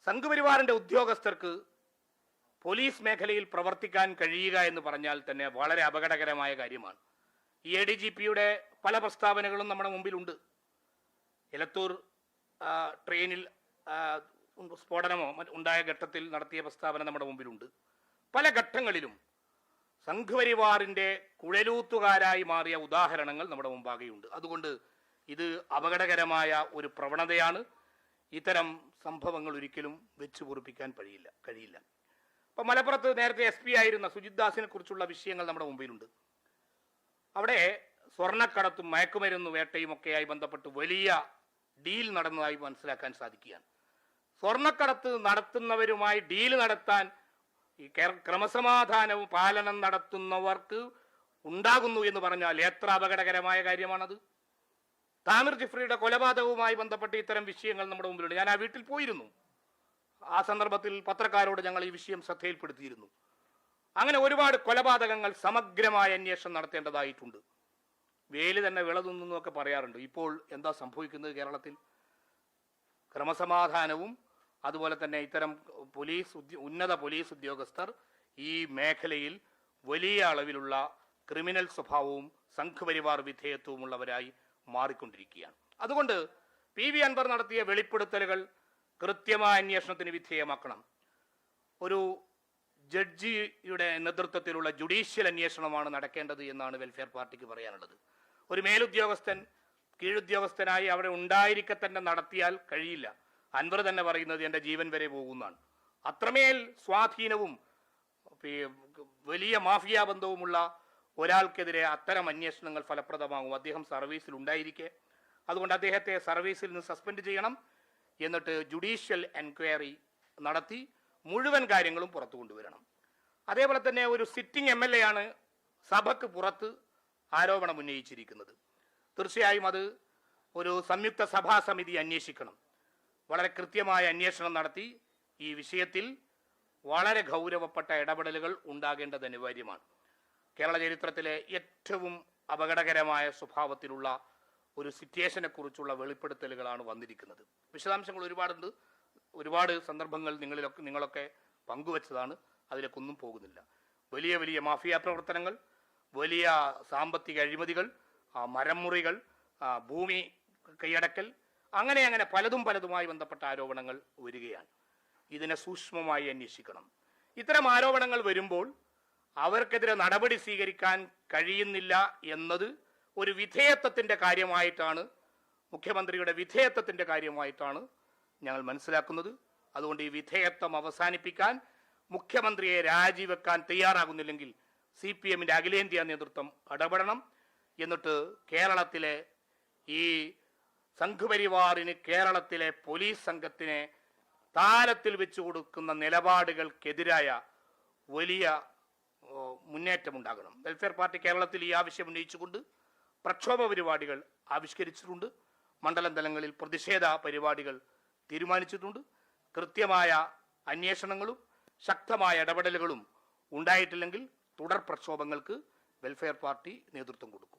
സംഘപരിവാറിന്റെ ഉദ്യോഗസ്ഥർക്ക് പോലീസ് മേഖലയിൽ പ്രവർത്തിക്കാൻ കഴിയുക എന്ന് പറഞ്ഞാൽ തന്നെ വളരെ അപകടകരമായ കാര്യമാണ്. ഈ ADGPയുടെ പല പ്രസ്താവനകളും നമ്മുടെ മുമ്പിലുണ്ട്. എലത്തൂർ ട്രെയിനിൽ സ്ഫോടനമോ ഉണ്ടായ ഘട്ടത്തിൽ നടത്തിയ പ്രസ്താവന നമ്മുടെ മുമ്പിലുണ്ട്. പല ഘട്ടങ്ങളിലും സംഘപരിവാറിന്റെ കുഴലൂത്തുകാരായി മാറിയ ഉദാഹരണങ്ങൾ നമ്മുടെ മുമ്പാകെയുണ്ട്. അതുകൊണ്ട് ഇത് അപകടകരമായ ഒരു പ്രവണതയാണ്. ഇത്തരം സംഭവങ്ങൾ ഒരിക്കലും വെച്ചു പൊറുപ്പിക്കാൻ കഴിയില്ല. ഇപ്പൊ മലപ്പുറത്ത് നേരത്തെ SP ആയിരുന്ന സുജിത് ദാസിനെ കുറിച്ചുള്ള വിഷയങ്ങൾ നമ്മുടെ മുമ്പിലുണ്ട്. അവിടെ സ്വർണ്ണക്കടത്തും മയക്കുമരുന്ന് വേട്ടയും ഒക്കെയായി ബന്ധപ്പെട്ട് വലിയ ഡീൽ നടന്നതായി മനസ്സിലാക്കാൻ സാധിക്കുകയാണ്. സ്വർണ്ണക്കടത്ത് നടത്തുന്നവരുമായി ഡീൽ നടത്താൻ ഈ ക്രമസമാധാനവും പാലനം നടത്തുന്നവർക്ക് ഉണ്ടാകുന്നു എന്ന് പറഞ്ഞാൽ എത്ര അപകടകരമായ കാര്യമാണത്. താമിർ ജിഫ്രിയുടെ കൊലപാതകവുമായി ബന്ധപ്പെട്ട് ഇത്തരം വിഷയങ്ങൾ നമ്മുടെ മുമ്പിലുണ്ട്. ഞാൻ ആ വീട്ടിൽ പോയിരുന്നു. ആ സന്ദർഭത്തിൽ പത്രക്കാരോട് ഞങ്ങൾ ഈ വിഷയം ശ്രദ്ധയിൽപ്പെടുത്തിയിരുന്നു. അങ്ങനെ ഒരുപാട് കൊലപാതകങ്ങൾ സമഗ്രമായ അന്വേഷണം നടത്തേണ്ടതായിട്ടുണ്ട്. വേലി തന്നെ വിളതുന്നൊക്കെ പറയാറുണ്ട്. ഇപ്പോൾ എന്താ സംഭവിക്കുന്നത് കേരളത്തിൽ? ക്രമസമാധാനവും അതുപോലെ തന്നെ ഇത്തരം ഉന്നത പോലീസ് ഉദ്യോഗസ്ഥർ ഈ മേഖലയിൽ വലിയ അളവിലുള്ള ക്രിമിനൽ സ്വഭാവവും സംഘപരിവാർ വിധേയത്വമുള്ളവരായി മാറിക്കൊണ്ടിരിക്കുകയാണ്. അതുകൊണ്ട് PV അൻവർ നടത്തിയ വെളിപ്പെടുത്തലുകൾ കൃത്യമായ അന്വേഷണത്തിന് വിധേയമാക്കണം. ഒരു ജഡ്ജിയുടെ നേതൃത്വത്തിലുള്ള ജുഡീഷ്യൽ അന്വേഷണമാണ് നടക്കേണ്ടത് എന്നാണ് വെൽഫെയർ പാർട്ടിക്ക് പറയാനുള്ളത്. ഒരു മേലുദ്യോഗസ്ഥൻ കീഴുദ്യോഗസ്ഥനായി അവിടെ ഉണ്ടായിരിക്കെ തന്നെ നടത്തിയാൽ കഴിയില്ല. അൻവർ തന്നെ പറയുന്നത് എൻ്റെ ജീവൻ വരെ പോകുന്നതാണ്. അത്രമേൽ സ്വാധീനവും വലിയ മാഫിയ ബന്ധവുമുള്ള ഒരാൾക്കെതിരെ അത്തരം അന്വേഷണങ്ങൾ ഫലപ്രദമാകും. അദ്ദേഹം സർവീസിൽ ഉണ്ടായിരിക്കെ. അതുകൊണ്ട് അദ്ദേഹത്തെ സർവീസിൽ നിന്ന് സസ്പെൻഡ് ചെയ്യണം. എന്നിട്ട് ജുഡീഷ്യൽ എൻക്വയറി നടത്തി മുഴുവൻ കാര്യങ്ങളും പുറത്തു കൊണ്ടുവരണം. അതേപോലെ തന്നെ ഒരു സിറ്റിംഗ് MLA ആണ് സഭയ്ക്ക് പുറത്ത് ആരോപണം ഉന്നയിച്ചിരിക്കുന്നത്. തീർച്ചയായും അത് ഒരു സംയുക്ത സഭാ സമിതി അന്വേഷിക്കണം. വളരെ കൃത്യമായ അന്വേഷണം നടത്തി ഈ വിഷയത്തിൽ വളരെ ഗൗരവപ്പെട്ട ഇടപെടലുകൾ ഉണ്ടാകേണ്ടത് അനിവാര്യമാണ്. കേരള ചരിത്രത്തിലെ ഏറ്റവും അപകടകരമായ സ്വഭാവത്തിലുള്ള ഒരു സിറ്റുവേഷനെ കുറിച്ചുള്ള വെളിപ്പെടുത്തലുകളാണ് വന്നിരിക്കുന്നത്. വിശദാംശങ്ങൾ ഒരുപാടുണ്ട്. ഒരുപാട് സന്ദർഭങ്ങൾ നിങ്ങളൊക്കെ പങ്കുവച്ചതാണ്. അതിലേക്കൊന്നും പോകുന്നില്ല. വലിയ വലിയ മാഫിയ പ്രവർത്തനങ്ങൾ, വലിയ സാമ്പത്തിക അഴിമതികൾ, മരം മുറികൾ, ഭൂമി കൈയടക്കൽ, അങ്ങനെ പലതുമായി ബന്ധപ്പെട്ട ആരോപണങ്ങൾ വരികയാണ്. ഇതിനെ സൂക്ഷ്മമായി അന്വേഷിക്കണം. ഇത്തരം ആരോപണങ്ങൾ വരുമ്പോൾ അവർക്കെതിരെ നടപടി സ്വീകരിക്കാൻ കഴിയുന്നില്ല എന്നത് ഒരു വിധേയത്വത്തിന്റെ കാര്യമായിട്ടാണ്, മുഖ്യമന്ത്രിയുടെ വിധേയത്വത്തിന്റെ കാര്യമായിട്ടാണ് ഞങ്ങൾ മനസ്സിലാക്കുന്നത്. അതുകൊണ്ട് ഈ വിധേയത്വം അവസാനിപ്പിക്കാൻ മുഖ്യമന്ത്രിയെ രാജിവെക്കാൻ തയ്യാറാകുന്നില്ലെങ്കിൽ CPMന്റെ അഖിലേന്ത്യാ നേതൃത്വം ഇടപെടണം. എന്നിട്ട് കേരളത്തിലെ ഈ സംഘപരിവാറിന് കേരളത്തിലെ പോലീസ് സംഘത്തിനെ താരത്തിൽ വെച്ചു കൊടുക്കുന്ന നിലപാടുകൾക്കെതിരായ വലിയ മുന്നേറ്റമുണ്ടാകണം. വെൽഫെയർ പാർട്ടി കേരളത്തിൽ ഈ ആവശ്യം ഉന്നയിച്ചുകൊണ്ട് പ്രക്ഷോഭ പരിപാടികൾ ആവിഷ്കരിച്ചിട്ടുണ്ട്. മണ്ഡലം തലങ്ങളിൽ പ്രതിഷേധ പരിപാടികൾ തീരുമാനിച്ചിട്ടുണ്ട്. കൃത്യമായ അന്വേഷണങ്ങളും ശക്തമായ ഇടപെടലുകളും ഉണ്ടായിട്ടില്ലെങ്കിൽ തുടർ പ്രക്ഷോഭങ്ങൾക്ക് വെൽഫെയർ പാർട്ടി നേതൃത്വം കൊടുക്കും.